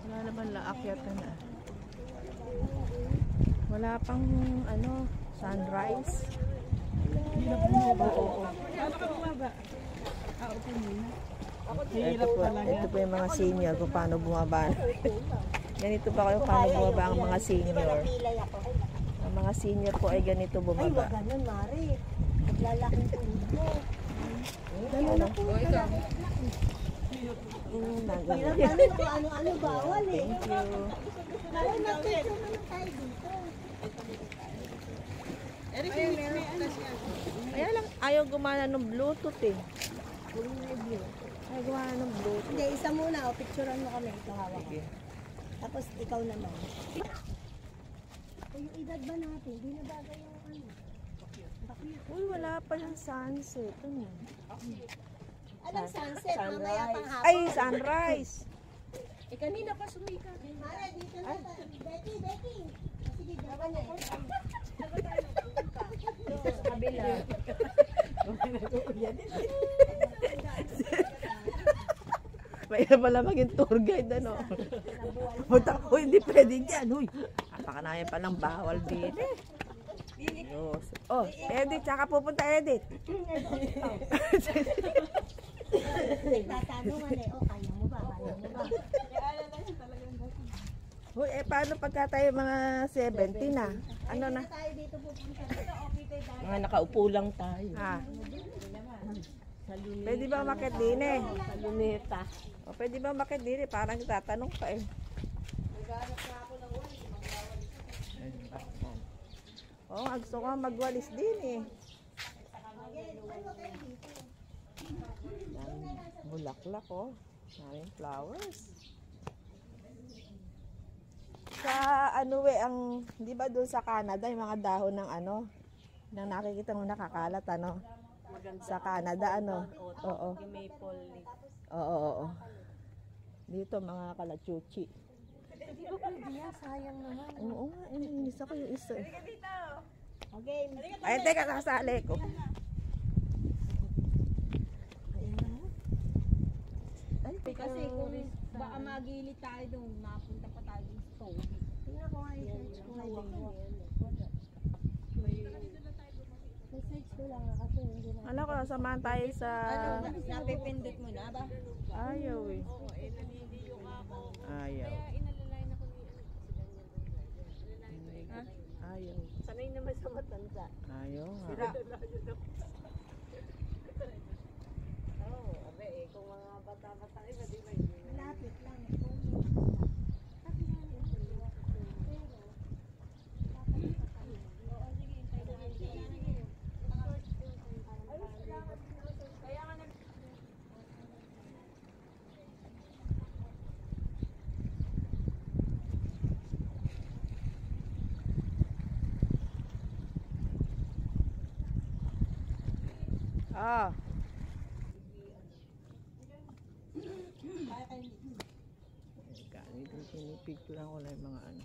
Wala naman laakyat na. Wala pang ano, sunrise. Oo. Ito po yung mga senior kung paano bumaba. Ganito pa kayo paano bumaba ang mga senior. Ang mga senior po ay ganito bumaba. Ay, wag ganun, Mari. Naglalaking tulog mo. Ganun ako. Ano-ano bawal eh. Thank you. Ay, nagpicture naman tayo dito. Ayaw lang, ayaw gumana ng Bluetooth eh. Ayaw gumana ng Bluetooth. Hindi, isa muna. O, picturean mo kami. Ito hawak ko. Sige. Tapos ikaw naman. Yung edad ba natin? Hindi na bagay yung ano. Uy, wala pa yung sunset. Ano? Anong sunset? Mamaya pang hapon. Ay, sunrise. Eh, kanina pa sumikat. Mara, dito na. Becky, Becky. Sige, dapat na. Dito sa kabila. Mahirap pala maging tour guide, ano? Punta ko, hindi pwede dyan. Uy, napakanayan pa ng bawal din. Diyos. Oh, edit, tsaka pupunta edit. Tatanungan eh, oh, kaya mo ba? Kaya mo ba? Uy, paano pagka tayo mga 70 na? Ano na? Tayo dito pupunta. Mga nakaupo lang tayo. Ha? Pwede ba umakit din eh? Sa luneta. O, pwede ba umakit din eh? Parang tatanong pa eh. Oh, gusto ko magwalis din eh. Bulaklak oh. Maraming flowers. Sa ano eh, ang, di ba doon sa Canada, yung mga dahon ng ano, nang nakikita mo nakakalat ano. Sa Canada ano. Oo. Yung maple leaf. Oo. Dito mga kalachuchi. Hindi ba pwede yan? Sayang naman. Oo nga, ininis ako yung isa. Okay. Ay, teka, nakasali ko. Kasi kung baka magili tayo doon, mapunta pa tayo sa stove. Tingnan ko nga i-search ko nga dito. I-search ko lang kasi hindi na. Alam ko, samahan tayo sa... Napipindot mo na ba? Ayaw eh. Ayaw. Ayaw. Sanay naman sa matanda. Ayaw nga. Oo, abe eh, kung mga bata-bata iba, di ba yun? Malapit lang. Ah. Ganito, pinipicture ko lang yung mga ano.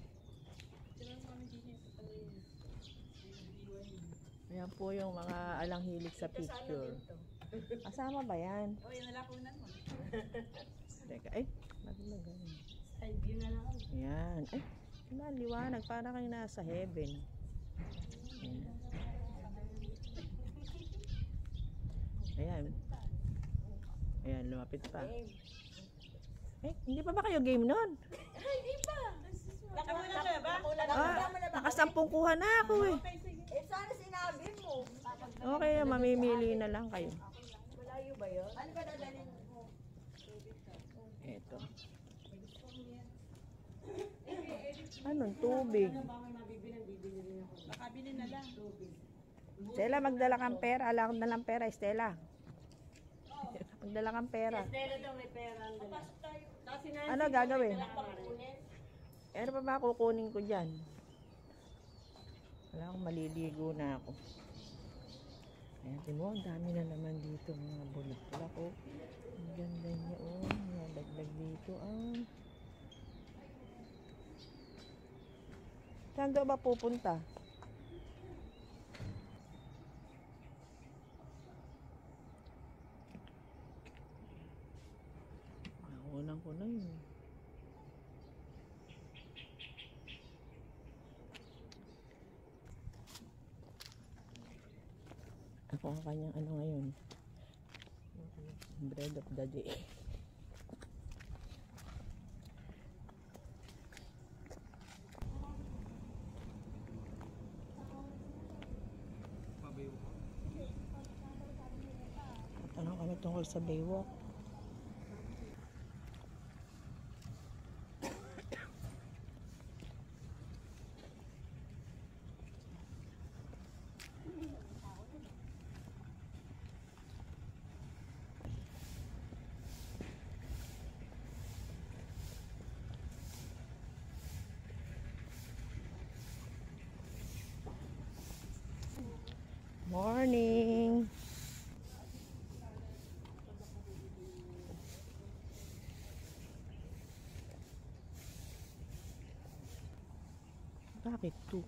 Ayan po yung mga alanghilig sa picture. Kasama ba yan? Oo, yung nalakunan mo. Teka, ay, bakit ba ganun? Side view na lang. Ayan. Ay, liwanag. Para kayo nasa heaven. Ayan. Ayan. Ayan, lumapit pa. Eh, hindi pa ba kayo game nun? Hindi pa! Nakuna ka ba? Nakasampung kuha na ako eh. Eh, sana sinabi mo. Okay, mamimili na lang kayo. Malayo ba yun? Ano ba dadalhin mo? Eto. Anong tubig? Baka bilhin na lang. Stella, magdala kang pera. Alam ko na lang pera, Stella. Magdala kang pera. Pero daw may pera. Papasok tayo. Kasi na Ano gagawin? Ano pa ba kukunin ko dyan? Wala akong maliligo na ako. Ayan, timo, ang dami na naman dito mga bulaklak oh. Ang ganda niya oh. Nalaglag dito ah. Saan daw ba pupunta? Unang ko na yun. kung ang kanyang ano ngayon. Bread of the day. Tanong kami tungkol sa Baywalk. Morning! Bakit to?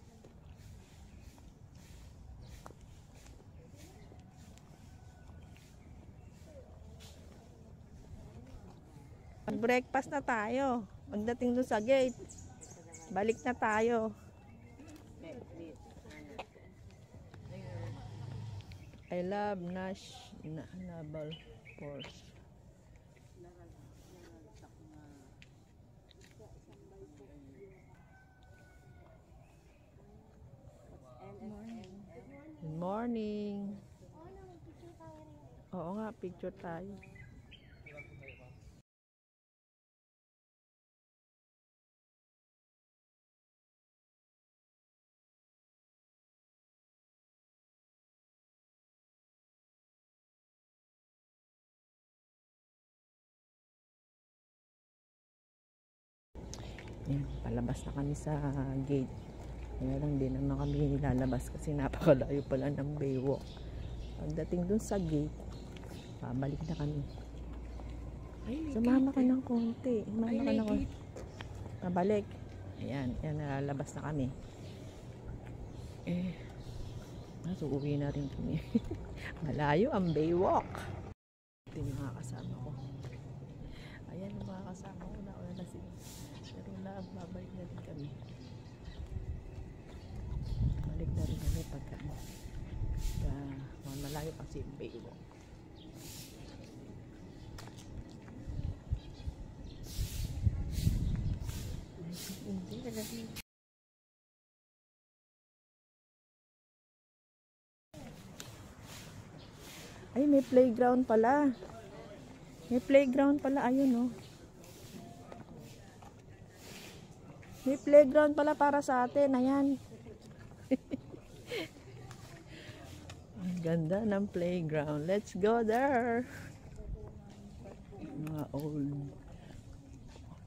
Breakfast na tayo. Pagdating dun sa gate, balik na tayo. I love Naval Force. Good morning. Oo nga, picture tayo. Yan, palabas na kami sa gate. Kaya lang din naman kami lalabas kasi napakalayo pala ng Baywalk. Pagdating dun sa gate, pabalik na kami. Sumama ka ng konti. Sumama ka ng konti. Pabalik. Ayan, yan, nalalabas na kami. So uwi na rin kami. Malayo ang Baywalk. Ito yung mga kasama ko. Ayan yung mga kasama ko. Nauna na sila. Pero babalik na rin kami. Balik na rin kami pagka malayo kasi yung Baywalk. Ay, may playground pala. May playground pala. Ayun, oh. May playground pala para sa atin. Ayan. Ang ganda ng playground. Let's go there. Mga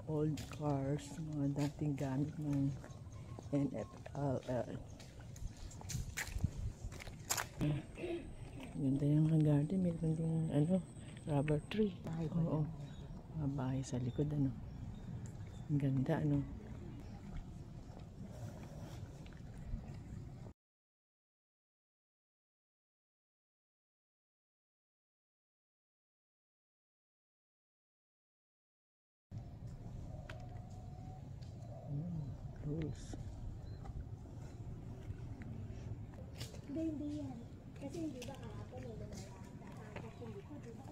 old cars. Mga dating gamit ng NFL. Ganda yung garden. Meron ding rubber tree. Oo. Mga bahay sa likod. Ang ganda. Rules. Hindi yan. Kasi hindi ba kahapon hindi ko, di ba?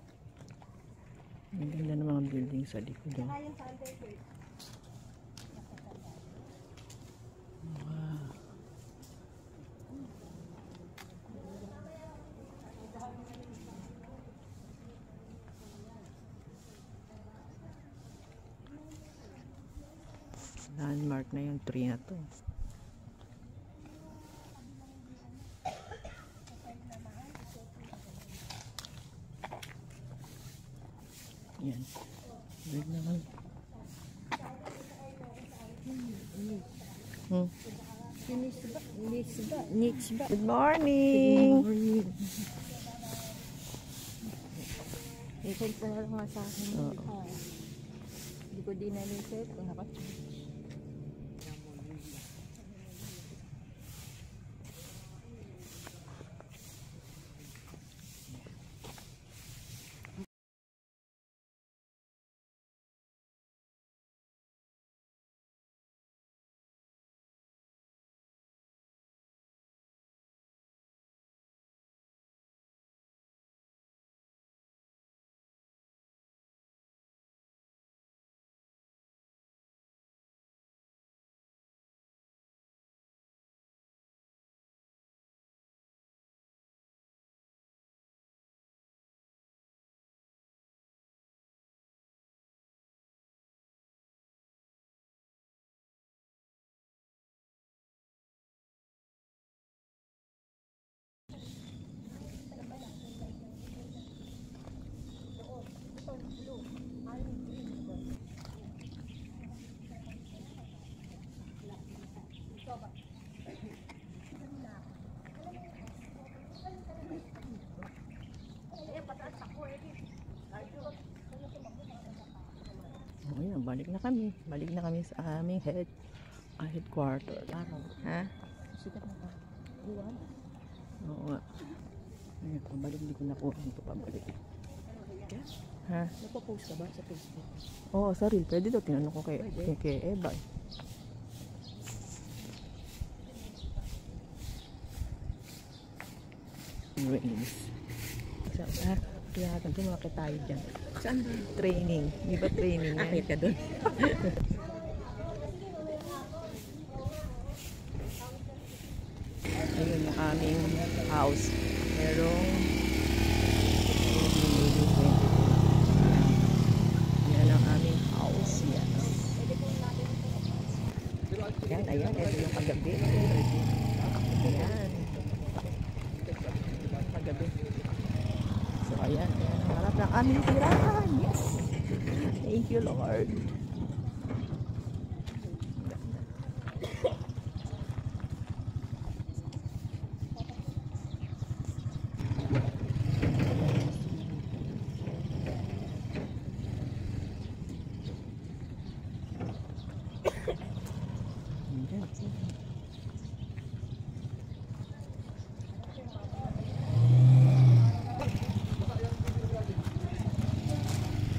Ang ganda ng mga building sa likod. Saka yung sa underpaid. Wow. Landmark na yung tree na to. Yan. Wait naman. Nitsba. Good morning! I-send ko na lang nga sa akin. Oo. Hindi ko din na-send kung naka balik na kami. Balik na kami sa aming headquarter. Ha? Sikat na ka. Buwan. Oo nga. Ayun, pabalik. Hindi ko na po ito pabalik. Ha? Napopost ka ba sa Facebook? Oo, sa reel. Pwede daw. Tinanong ko kay Eva. Rains. Kaya natin tumakit tayo dyan. Saan ba? Training. Di ba training? Akit ka doon. Ayun yung aming house. Merong yan ang aming house. Yes. Yan, ayan. Ito yung kagabi. Ayan. Kagabi. So, ayan. Ayan ang harap ng aming tirahan. Yes. Thank you, Lord.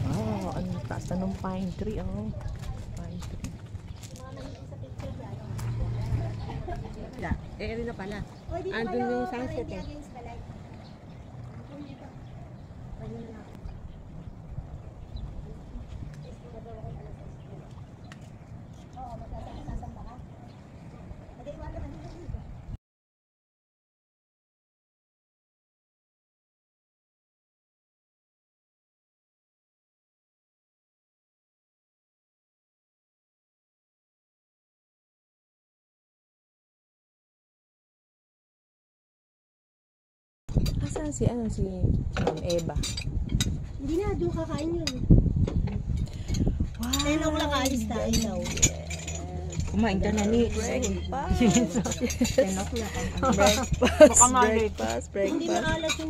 Oh, ang taas na ng pine tree, oh. Pine tree. Rin na pala. Andun yung sunset eh. Asan si Ma'am Eva? Hindi na, doon kakain yun. Wow! 10 o'clock alis tayo. Kumain ka na ni. Breakfast! 10 o'clock. Breakfast! Breakfast! Hindi Breakfast! maalat yung